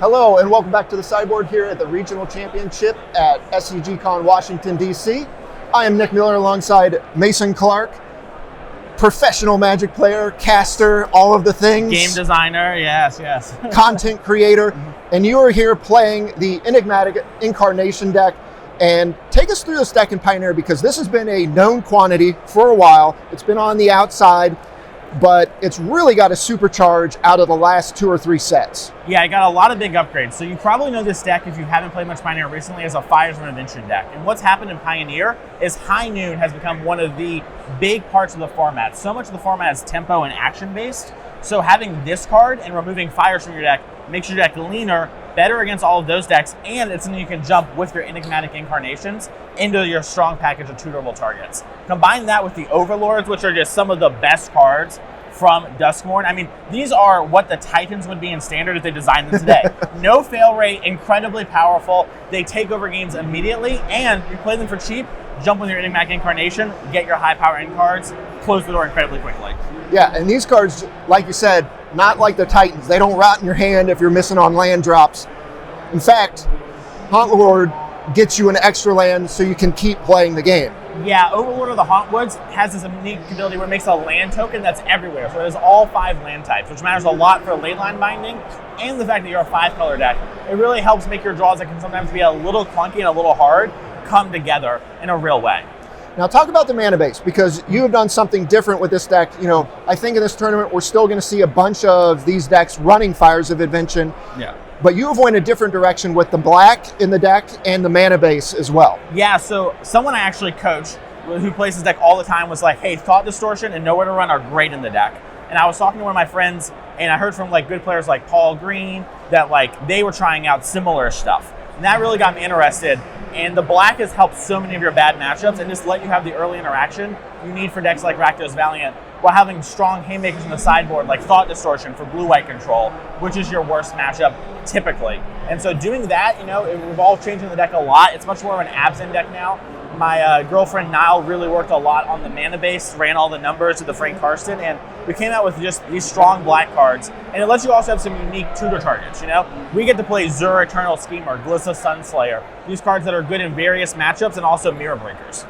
Hello and welcome back to the Sideboard here at the Regional Championship at SCG-Con Washington, D.C. I am Nick Miller alongside Mason Clark, professional Magic player, caster, all of the things. Game designer, yes. Content creator, and you are here playing the Enigmatic Incarnation deck. And take us through this deck in Pioneer, because this has been a known quantity for a while. It's been on the outside, but it's really got a supercharge out of the last 2 or 3 sets. Yeah, I got a lot of big upgrades. So you probably know this deck, if you haven't played much Pioneer recently, as a Fires of Invention deck. And what's happened in Pioneer is High Noon has become one of the big parts of the format. So much of the format is tempo and action based. So having this card and removing Fires from your deck makes your deck leaner, better against all of those decks, and it's something you can jump with your Enigmatic Incarnations into your strong package of tutorable targets. Combine that with the Overlords, which are just some of the best cards from Duskmourn. I mean, these are what the Titans would be in Standard if they designed them today. No fail rate, incredibly powerful. They take over games immediately, and you play them for cheap, jump with your Enigmatic Incarnation, get your high power end cards, close the door incredibly quickly. Yeah, and these cards, like you said, not like the Titans. They don't rot in your hand if you're missing on land drops. In fact, Haunt Lord gets you an extra land so you can keep playing the game. Yeah, Overlord of the Hauntwoods has this unique ability where it makes a land token that's everywhere. So it has all 5 land types, which matters a lot for late line binding, and the fact that you're a 5-color deck. It really helps make your draws that can sometimes be a little clunky and a little hard come together in a real way. Now talk about the mana base, because you have done something different with this deck. You know, I think in this tournament we're still going to see a bunch of these decks running Fires of Invention. Yeah. But you have went a different direction with the black in the deck and the mana base as well. Yeah, so someone I actually coach who plays this deck all the time was like, hey, Thought Distortion and Nowhere to Run are great in the deck. And I was talking to one of my friends, and I heard from like good players like Paul Green that like they were trying out similar stuff. And that really got me interested. And the black has helped so many of your bad matchups and just let you have the early interaction you need for decks like Rakdos Valiant, while having strong haymakers in the sideboard like Thought Distortion for blue-white control, which is your worst matchup typically. And so doing that, you know, it involved changing the deck a lot. It's much more of an absent deck now. My girlfriend Niall really worked a lot on the mana base, ran all the numbers with the Frank Karsten, and we came out with just these strong black cards. And it lets you also have some unique tutor targets, you know? We get to play Zur Eternal Schemer, Glissa Sunslayer, these cards that are good in various matchups and also mirror breakers.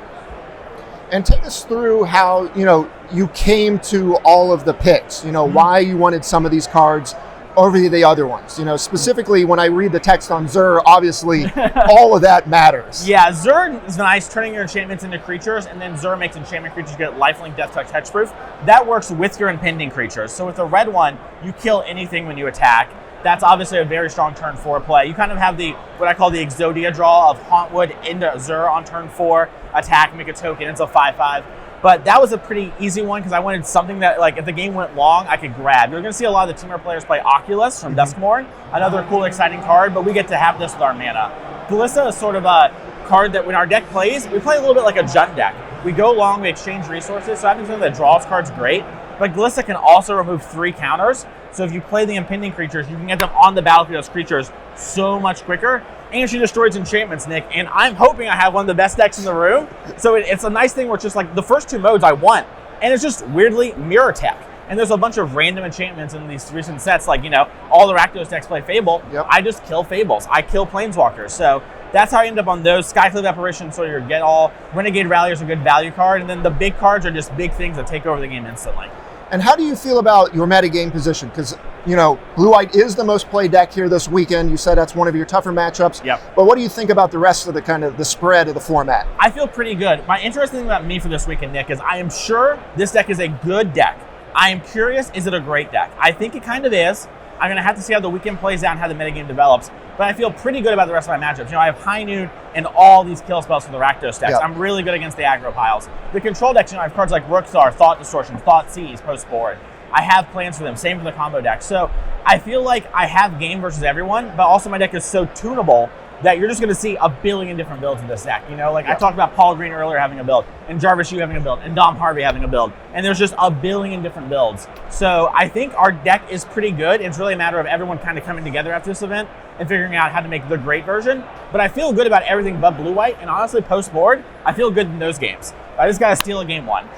And take us through how, you know, you came to all of the picks, you know, why you wanted some of these cards over the other ones. You know, specifically when I read the text on Zur, obviously all of that matters. Yeah, Zur is nice, turning your enchantments into creatures, and then Zur makes enchantment creatures get lifelink, death touch, hexproof. That works with your impending creatures. So with the red one, you kill anything when you attack. That's obviously a very strong turn 4 play. You kind of have the, what I call the Exodia draw of Hauntwood into Zur on turn 4, attack, make a token, it's a 5/5. But that was a pretty easy one because I wanted something that, like, if the game went long, I could grab. You're going to see a lot of the Temur players play Oculus from Duskmourn, another cool, exciting card, but we get to have this with our mana. Glissa is sort of a card that when our deck plays, we play a little bit like a Jund deck. We go long, we exchange resources, so having something that draws cards great, but Glissa can also remove 3 counters, so if you play the impending creatures, you can get them on the battlefield as creatures so much quicker. And she destroys enchantments, Nick, and I'm hoping I have one of the best decks in the room. So it's a nice thing where it's just like the first 2 modes I want, and it's just weirdly mirror tech. And there's a bunch of random enchantments in these recent sets, like, you know, all the Rakdos decks play Fable. Yep. I just kill Fables. I kill Planeswalkers. So that's how I end up on those. Skyclave Apparition, so you get all. Renegade Rally is a good value card, and then the big cards are just big things that take over the game instantly. And how do you feel about your metagame position? Because, you know, blue-white is the most played deck here this weekend. You said that's one of your tougher matchups. Yep. But what do you think about the rest of the kind of the spread of the format? I feel pretty good. My interesting thing about me for this weekend, Nick, is I am sure this deck is a good deck. I am curious, is it a great deck? I think it kind of is. I'm going to have to see how the weekend plays out and how the metagame develops. But I feel pretty good about the rest of my matchups. You know, I have High Noon and all these kill spells for the Rakdos decks. Yep. I'm really good against the aggro piles. The control decks, you know, I have cards like Rookthar, Thought Distortion, Thought Seize, post board. I have plans for them. Same for the combo deck. So I feel like I have game versus everyone, but also my deck is so tunable that you're just going to see a billion different builds in this deck. You know, like I talked about Paul Green earlier having a build, and Jarvis Yu having a build, and Dom Harvey having a build, and there's just a billion different builds. So I think our deck is pretty good. It's really a matter of everyone kind of coming together after this event and figuring out how to make the great version. But I feel good about everything but blue-white, and honestly, post-board, I feel good in those games. I just got to steal a game one.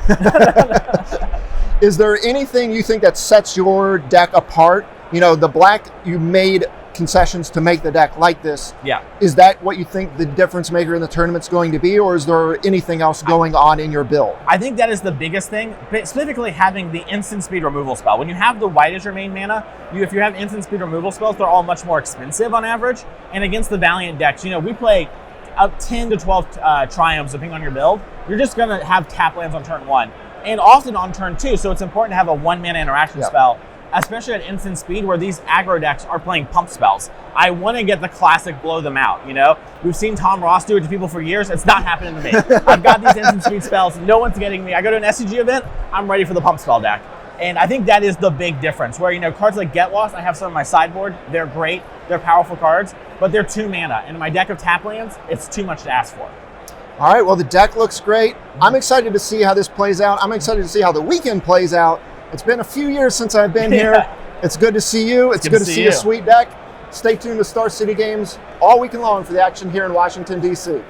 Is there anything you think that sets your deck apart? You know, the black you made concessions to make the deck like this. Yeah. Is that what you think the difference maker in the tournament's going to be, or is there anything else going on in your build? I think that is the biggest thing, specifically having the instant speed removal spell. When you have the white as your main mana, if you have instant speed removal spells, they're all much more expensive on average. And against the Valiant decks, we play up 10 to 12 triumphs depending on your build. You're just going to have tap lands on turn 1 and often on turn 2. So it's important to have a 1-mana interaction spell, especially at instant speed where these aggro decks are playing pump spells. I want to get the classic blow them out, We've seen Tom Ross do it to people for years. It's not happening to me. I've got these instant speed spells. No one's getting me. I go to an SCG event, I'm ready for the pump spell deck. And I think that is the big difference where, cards like Get Lost, I have some on my sideboard. They're great. They're powerful cards, but they're 2 mana. And in my deck of tap lands, it's too much to ask for. All right, well, the deck looks great. I'm excited to see how this plays out. I'm excited to see how the weekend plays out. It's been a few years since I've been here. It's good to see you. It's good to see a sweet deck. Stay tuned to Star City Games all weekend long for the action here in Washington, D.C.